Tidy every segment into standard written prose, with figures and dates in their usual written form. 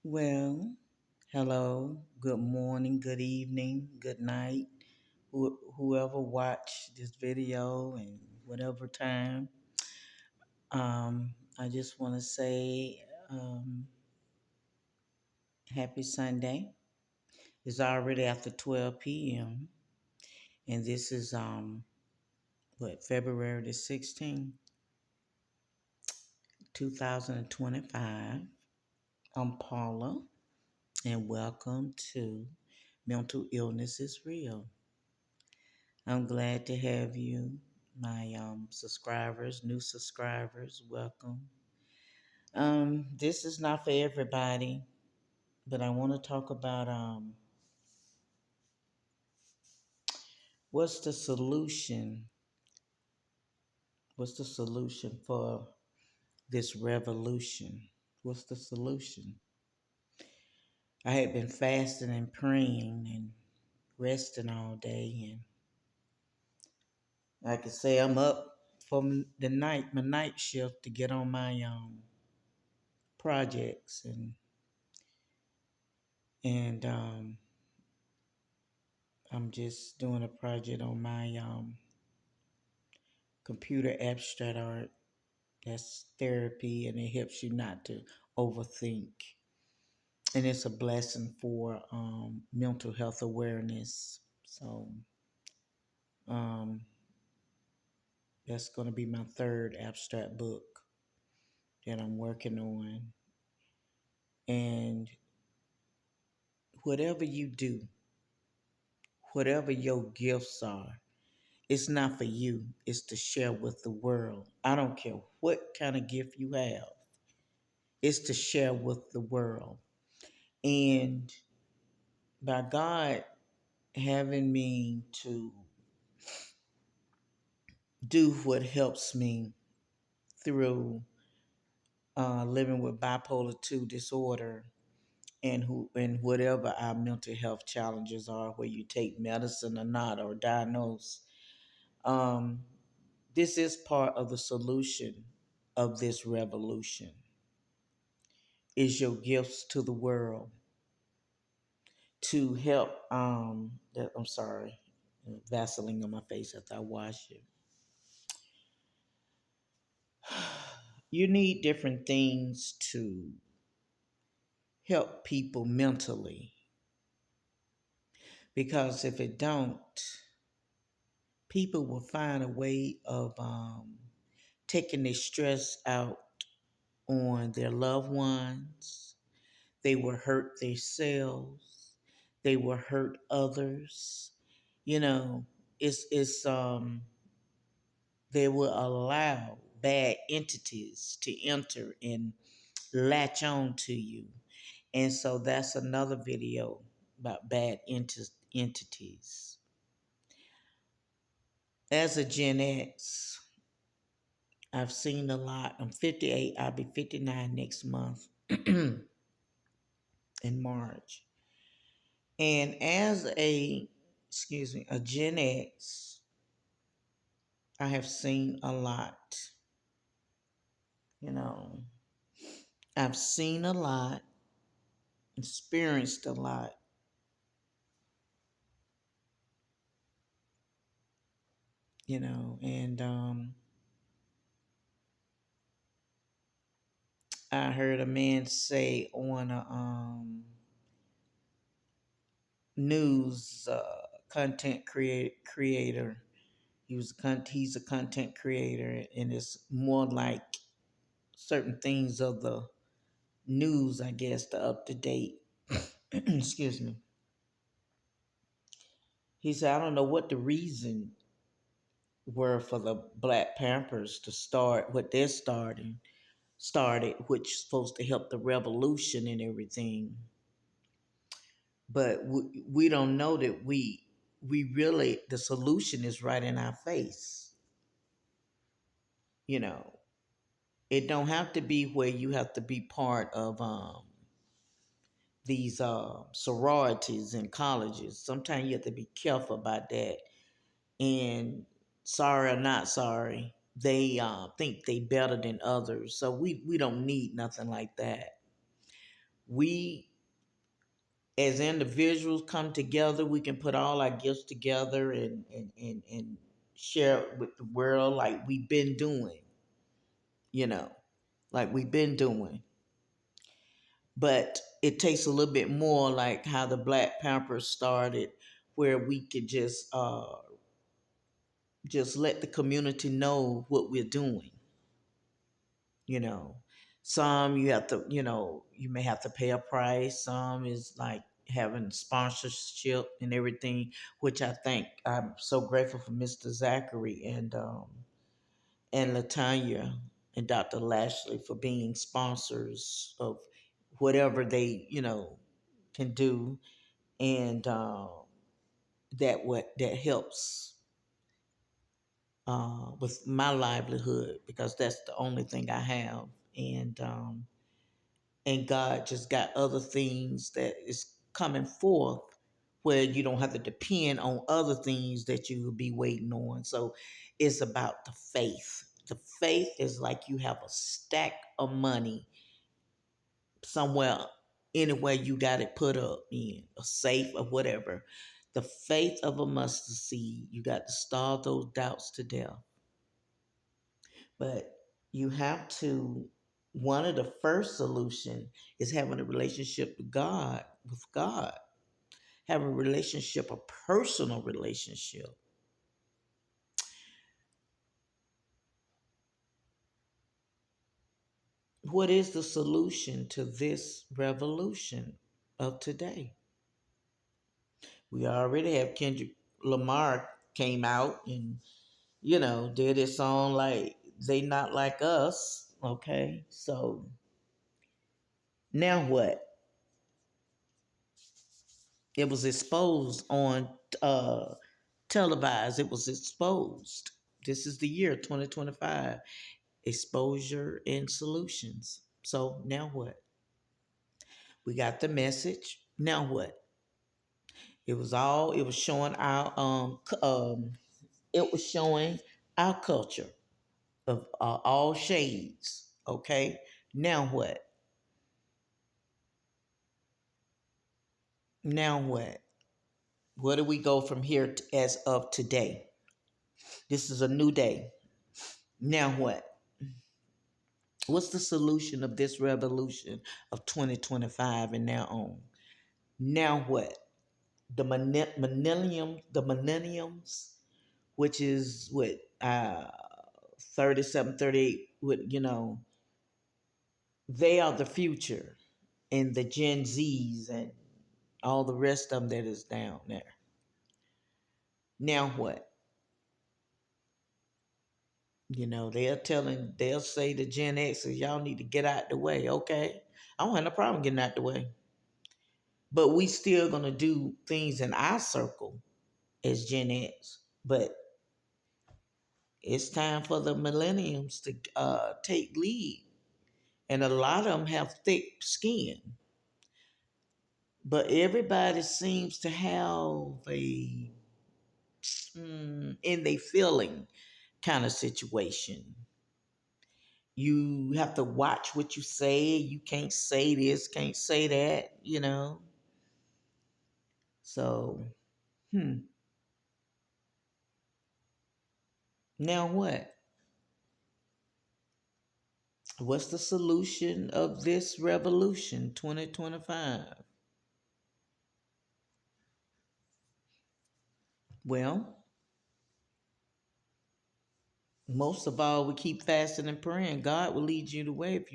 Well, hello, good morning, good evening, good night, whoever watched this video and whatever time. I just want to say happy Sunday. It's already after 12 p.m. and this is February the 16th, 2025. I'm Paula and welcome to Mental Illness is Real. I'm glad to have you, my subscribers, new subscribers. Welcome. This is not for everybody, but I want to talk about what's the solution? What's the solution for this revolution? What's the solution? I had been fasting and praying and resting all day, and I could say I'm up for the night, my night shift to get on my projects and I'm just doing a project on my computer abstract art. That's therapy, and it helps you not to overthink. And it's a blessing for mental health awareness. So um, that's going to be my third abstract book that I'm working on. And whatever you do, whatever your gifts are, it's not for you, it's to share with the world. I don't care what kind of gift you have, it's to share with the world. And by God having me to do what helps me through living with bipolar 2 disorder and whatever our mental health challenges are, where you take medicine or not, or diagnose, um, this is part of the solution of this revolution, is your gifts to the world to help. I'm sorry, Vaseline on my face after I wash it. You need different things to help people mentally, because if it don't, people will find a way of taking their stress out on their loved ones. They will hurt themselves. They will hurt others. You know, it's they will allow bad entities to enter and latch on to you. And so that's another video about bad entities. As a Gen X, I've seen a lot. I'm 58, I'll be 59 next month in March. And as a Gen X, I have seen a lot. You know, I've seen a lot, experienced a lot. And I heard a man say on a news content creator. He's a content creator, and it's more like certain things of the news, I guess, the up to date. Excuse me. He said, I don't know what the reason were for the Black Panthers to start what they're started, which is supposed to help the revolution and everything. But we don't know that we really, the solution is right in our face. You know, it don't have to be where you have to be part of these sororities in colleges. Sometimes you have to be careful about that. And sorry or not sorry, they think they better than others. So we don't need nothing like that. We as individuals come together, we can put all our gifts together and share it with the world like we've been doing, you know, like we've been doing. But it takes a little bit more like how the Black Panthers started, where we could just let the community know what we're doing, you know. Some you have to, you may have to pay a price. Some is like having sponsorship and everything, which I think I'm so grateful for Mr. Zachary and Latanya and Dr. Lashley for being sponsors of whatever they, can do. And that helps with my livelihood because that's the only thing I have. And God just got other things that is coming forth where you don't have to depend on other things that you will be waiting on. So it's about the faith. The faith is like you have a stack of money somewhere, anywhere you got it put up in a safe or whatever. The faith of a mustard seed, you got to starve those doubts to death. But you have to, one of the first solution is having a relationship with God, having a relationship, a personal relationship. What is the solution to this revolution of today? We already have Kendrick Lamar came out and, did his song like They Not Like Us. Okay. So now what? It was exposed on televised. It was exposed. This is the year 2025. Exposure and solutions. So now what? We got the message. Now what? It was showing it was showing our culture of all shades. Okay. Now what? Now what? Where do we go from here as of today? This is a new day. Now what? What's the solution of this revolution of 2025 and now on? Now what? The millenniums, which is what 37, 38, what they are the future, and the Gen Zs and all the rest of them that is down there. Now what? They'll say to Gen Xers, y'all need to get out the way. Okay. I don't have no problem getting out the way. But we still gonna do things in our circle as Gen X. But it's time for the millenniums to take lead. And a lot of them have thick skin. But everybody seems to have a in they feeling kind of situation. You have to watch what you say. You can't say this, can't say that. So, now what? What's the solution of this revolution 2025? Well, most of all, we keep fasting and praying. God will lead you the way if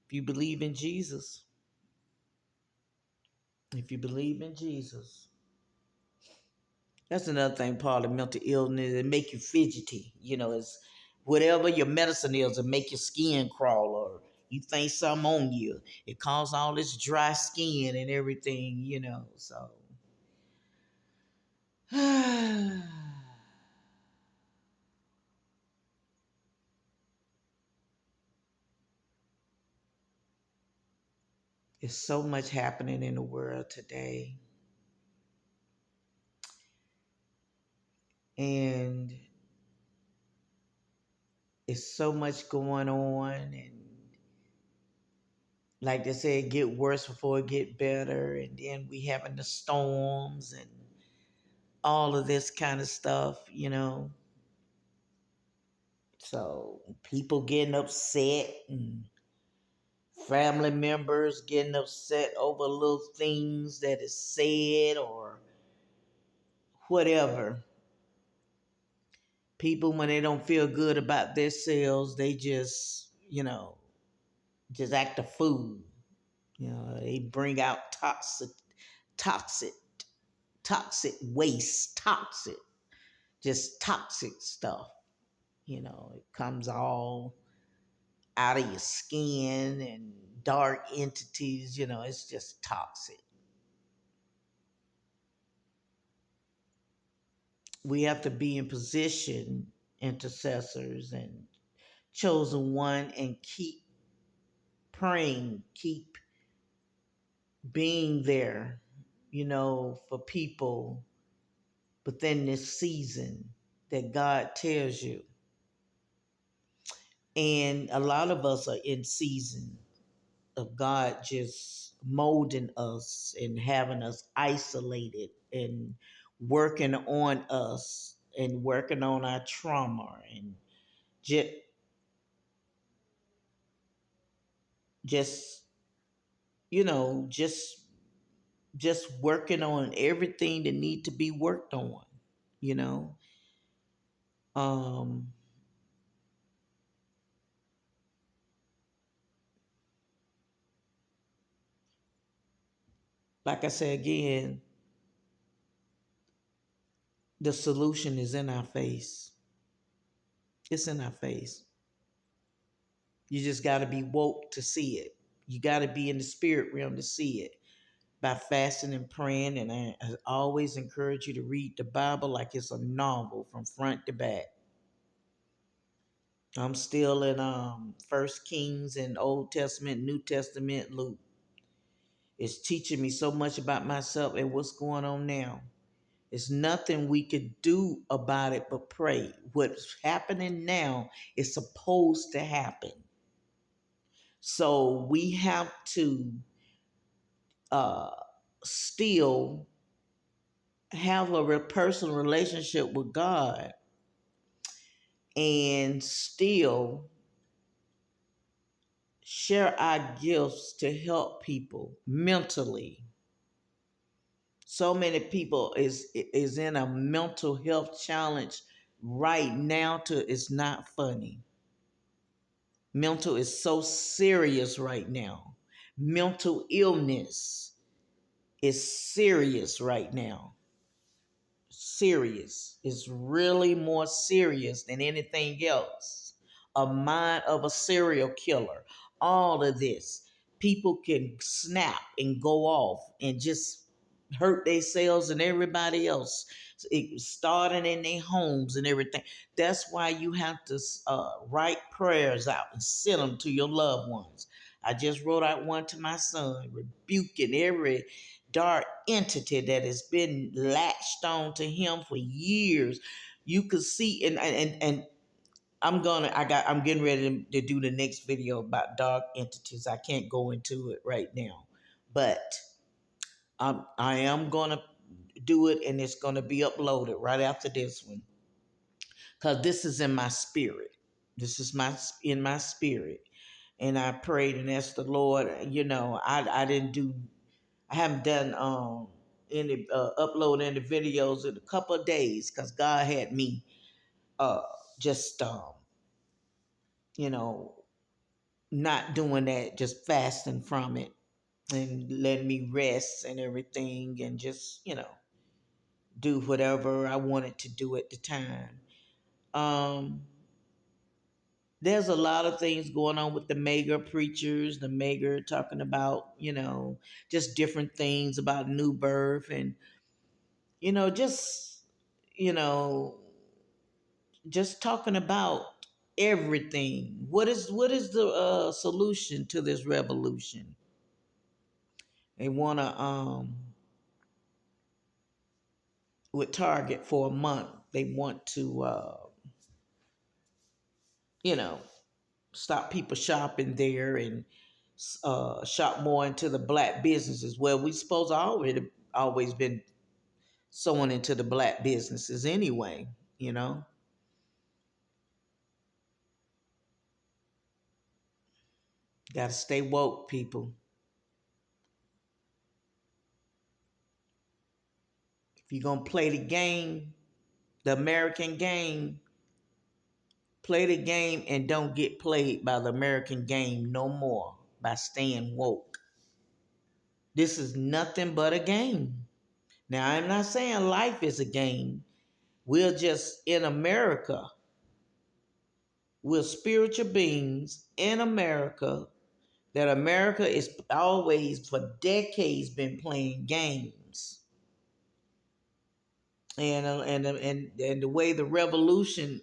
you believe in Jesus. If you believe in Jesus. That's another thing, part of mental illness. It make you fidgety. It's whatever your medicine is, it make your skin crawl or you think something on you. It causes all this dry skin and everything. So there's so much happening in the world today. And it's so much going on, and like they said, get worse before it get better, and then we having the storms and all of this kind of stuff. So people getting upset and family members getting upset over little things that is said or whatever. People, when they don't feel good about themselves, they just act a fool. They bring out toxic, toxic waste, just toxic stuff. It comes all out of your skin and dark entities. It's just toxic. We have to be in position, intercessors and chosen one, and keep praying, keep being there, for people within this season that God tells you. And a lot of us are in season of God just molding us and having us isolated and working on us and working on our trauma and just just you know just just working on everything that need to be worked on you know um like I said again, the solution is in our face. It's in our face. You just got to be woke to see it. You got to be in the spirit realm to see it by fasting and praying. And I always encourage you to read the Bible like it's a novel from front to back. I'm still in First Kings and Old Testament, New Testament, Luke. It's teaching me so much about myself and what's going on now. There's nothing we could do about it but pray. What's happening now is supposed to happen. So we have to uh, still have a personal relationship with God and still share our gifts to help people mentally. So many people is in a mental health challenge right now to it's not funny. Mental is so serious right now. Mental illness is serious right now. Serious. It's really more serious than anything else. A mind of a serial killer. All of this. People can snap and go off and just hurt themselves and everybody else. Starting in their homes and everything. That's why you have to write prayers out and send them to your loved ones. I just wrote out one to my son, rebuking every dark entity that has been latched on to him for years. You could see, and I'm getting ready to do the next video about dark entities. I can't go into it right now, but I am gonna do it, and it's gonna be uploaded right after this one, because this is in my spirit. This is in my spirit, and I prayed and asked the Lord. I didn't do. I haven't done any upload any videos in a couple of days because God had me uh just you know not doing that, just fasting from it and letting me rest and everything and just do whatever I wanted to do at the time. Um there's a lot of things going on with the mega preachers, the mega talking about, just different things about new birth and just you know just talking about everything. What is the solution to this revolution? They want to with Target for a month. They want to you know stop people shopping there and shop more into the black businesses. Well, we supposed to already always been sewing into the black businesses anyway. You know, got to stay woke, people. If you're gonna play the game, the American game, play the game and don't get played by the American game no more by staying woke. This is nothing but a game. Now, I'm not saying life is a game. We're just in America. We're spiritual beings in America. That America is always, for decades, been playing games. And the way the revolution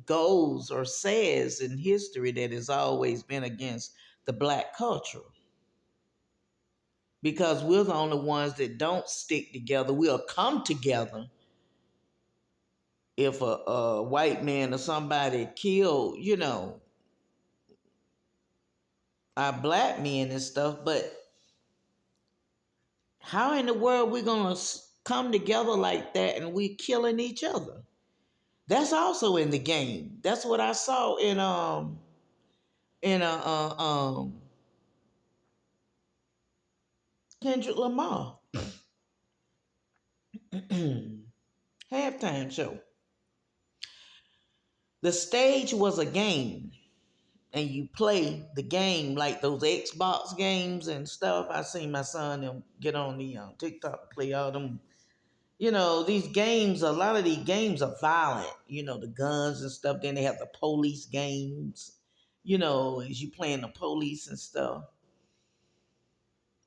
goes or says in history that it's always been against the black culture, because we're the only ones that don't stick together. We'll come together if a white man or somebody killed, our black men and stuff. But how in the world we gonna come together like that and we killing each other? That's also in the game. That's what I saw in Kendrick Lamar halftime show. The stage was a game, and you play the game like those Xbox games and stuff. I seen my son get on the TikTok and play all them. These games. A lot of these games are violent. The guns and stuff. Then they have the police games. As you playing the police and stuff.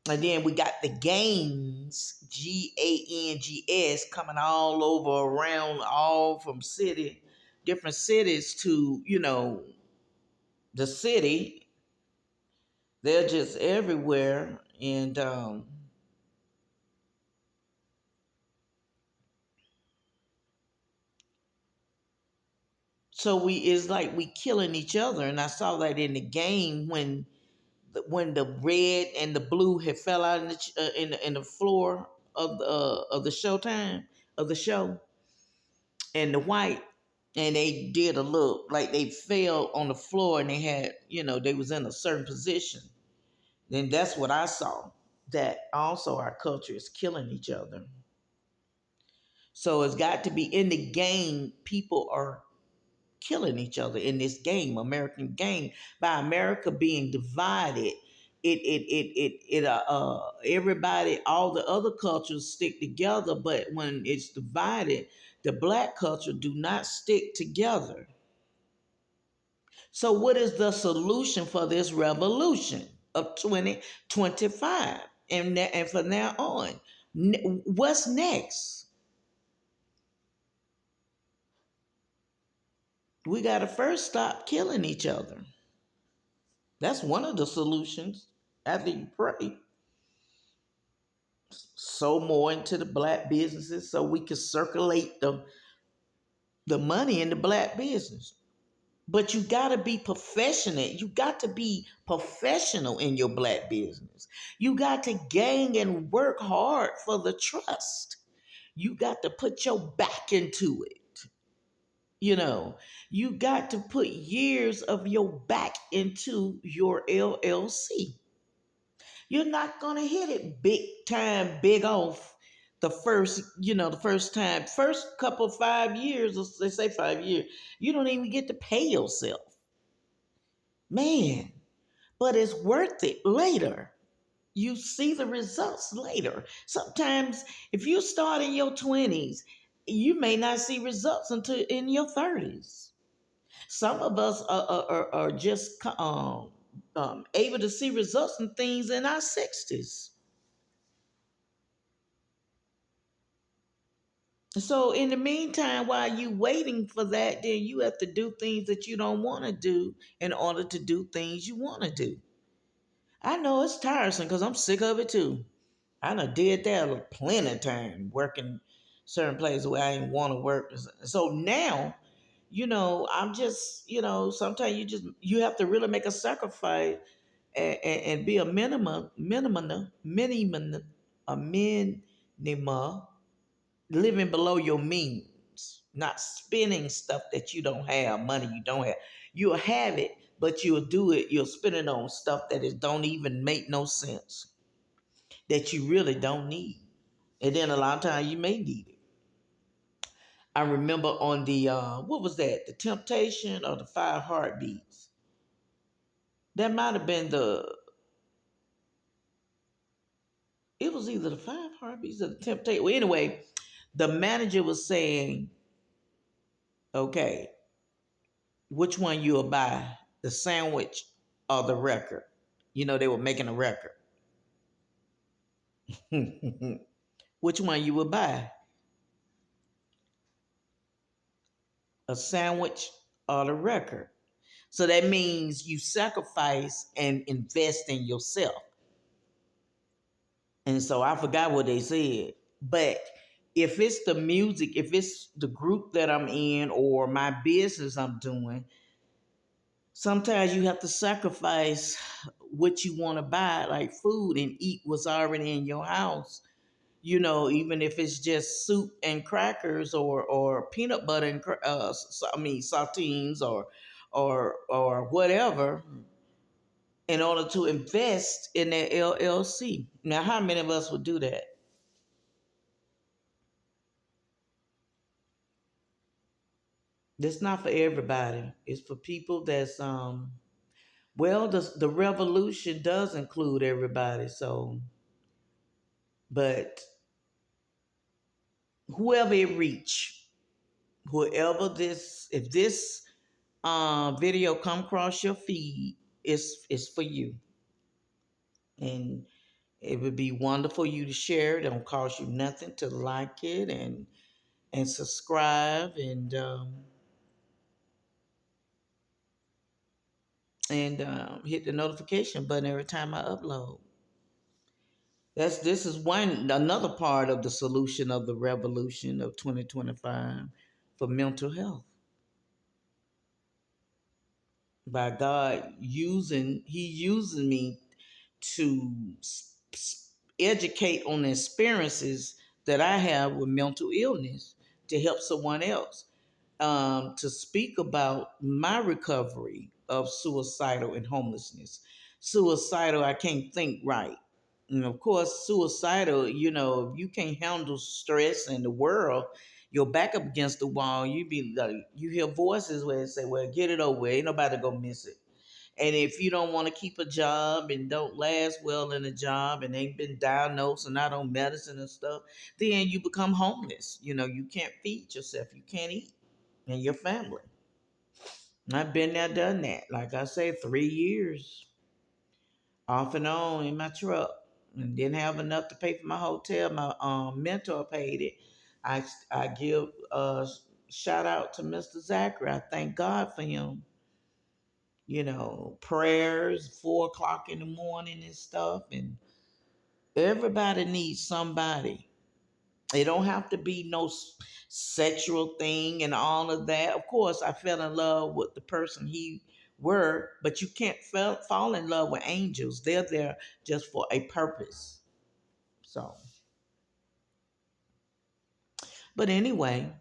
And then we got the games, GANGS, coming all over around, all from different cities to, the city. They're just everywhere. And so it's like we killing each other. And I saw that in the game when the red and the blue had fell out in the floor of the showtime of the show, and the white, and they did a look like they fell on the floor, and they had, they was in a certain position. Then that's what I saw. That also our culture is killing each other. So it's got to be in the game. People are killing each other in this game, American game. By America being divided, everybody, all the other cultures stick together, but when it's divided, the black culture do not stick together. So what is the solution for this revolution of 2025 and from now on? What's next? We got to first stop killing each other. That's one of the solutions. After you pray, sow more into the black businesses so we can circulate the money in the black business. But you got to be professional. You got to be professional in your black business. You got to gang and work hard for the trust. You got to put your back into it. You got to put years of your back into your LLC. You're not going to hit it big time, big off the first time, first couple 5 years, they say 5 years, you don't even get to pay yourself. Man, but it's worth it later. You see the results later. Sometimes if you start in your 20s, you may not see results until in your 30s. Some of us are just able to see results and things in our 60s. So in the meantime, while you waiting for that, then you have to do things that you don't want to do in order to do things you want to do. I know it's tiresome because I'm sick of it too. I done did that plenty of time, working certain places where I didn't want to work. So now, I'm just, sometimes you have to really make a sacrifice and be a a minima, living below your means, not spending stuff that you don't have, money you don't have. You'll have it, but you'll do it. You'll spend it on stuff that is don't even make no sense, that you really don't need, and then a lot of times you may need it. I remember on the what was that? The Temptation or the Five Heartbeats? That might have been the. It was either the Five Heartbeats or the Temptation. Well, anyway, the manager was saying, "Okay, which one you'll buy, the sandwich or the record?" You know, they were making a record. Which one you would buy, a sandwich or the record? So that means you sacrifice and invest in yourself. And so I forgot what they said. But if it's the music, if it's the group that I'm in or my business I'm doing, sometimes you have to sacrifice what you want to buy, like food, and eat what's already in your house. You know, even if it's just soup and crackers or peanut butter and saltines or whatever, in order to invest in that LLC. Now, how many of us would do that? That's not for everybody. It's for people that's well, the revolution does include everybody. So, but whoever it reach, whoever this, if this video come across your feed, it's for you, and it would be wonderful you to share it. It don't cost you nothing to like it and subscribe and hit the notification button every time I upload. This is one another part of the solution of the revolution of 2025 for mental health. By God He using me to educate on the experiences that I have with mental illness to help someone else, to speak about my recovery of suicidal and homelessness. Suicidal, I can't think right. And of course, suicidal, you know, if you can't handle stress and the world, you're back up against the wall. You be like, you hear voices where they say, well, get it over with. Ain't nobody gonna miss it. And if you don't want to keep a job and don't last well in a job and ain't been diagnosed and not on medicine and stuff, then you become homeless. You know, you can't feed yourself, you can't eat, and your family. I've been there, done that. Like I say, 3 years off and on in my truck, and didn't have enough to pay for my hotel. My mentor paid it. I give shout out to Mr. Zachary. I thank God for him. You know, prayers 4 o'clock in the morning and stuff, and everybody needs somebody. It don't have to be no sexual thing and all of that. Of course, I fell in love with the person he were, but you can't fall in love with angels. They're there just for a purpose. So, but anyway,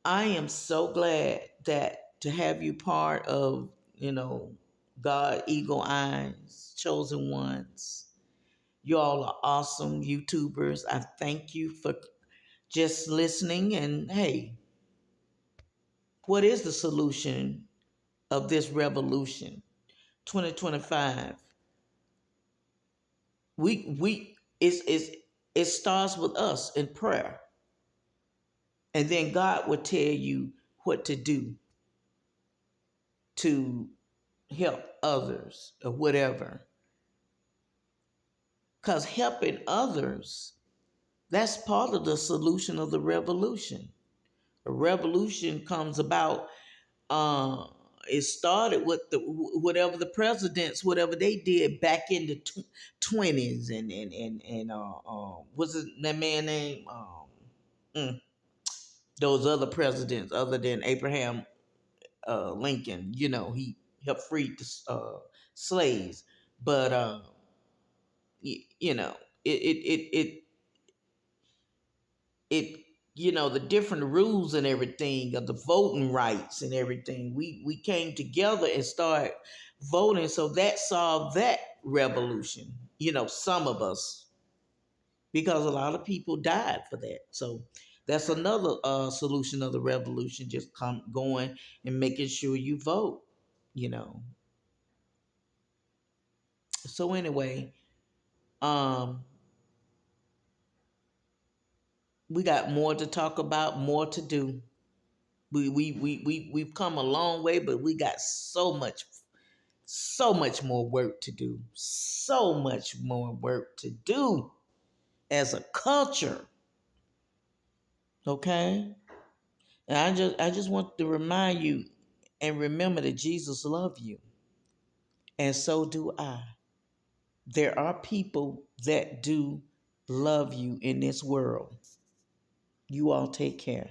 I am so glad that to have you part of, you know, God, Eagle Eyes, Chosen Ones. You all are awesome YouTubers. I thank you for just listening. And hey, what is the solution of this revolution? 2025. It starts with us in prayer. And then God will tell you what to do to help others or whatever. Because helping others, that's part of the solution of the revolution. A revolution comes about. Uh, it started with whatever the presidents, whatever they did back in the 20s, and what's that man name? Those other presidents, other than Abraham Lincoln, you know, he helped free the slaves. But you know, it the different rules and everything of the voting rights and everything. We came together and started voting, so that solved that revolution. Some of us, because a lot of people died for that. So that's another solution of the revolution, just going and making sure you vote. you know so anyway, um we got more to talk about, more to do. We've come a long way, but we got so much more work to do. So much more work to do as a culture. Okay? And I just want to remind you and remember that Jesus loved you. And so do I. There are people that do love you in this world. You all take care.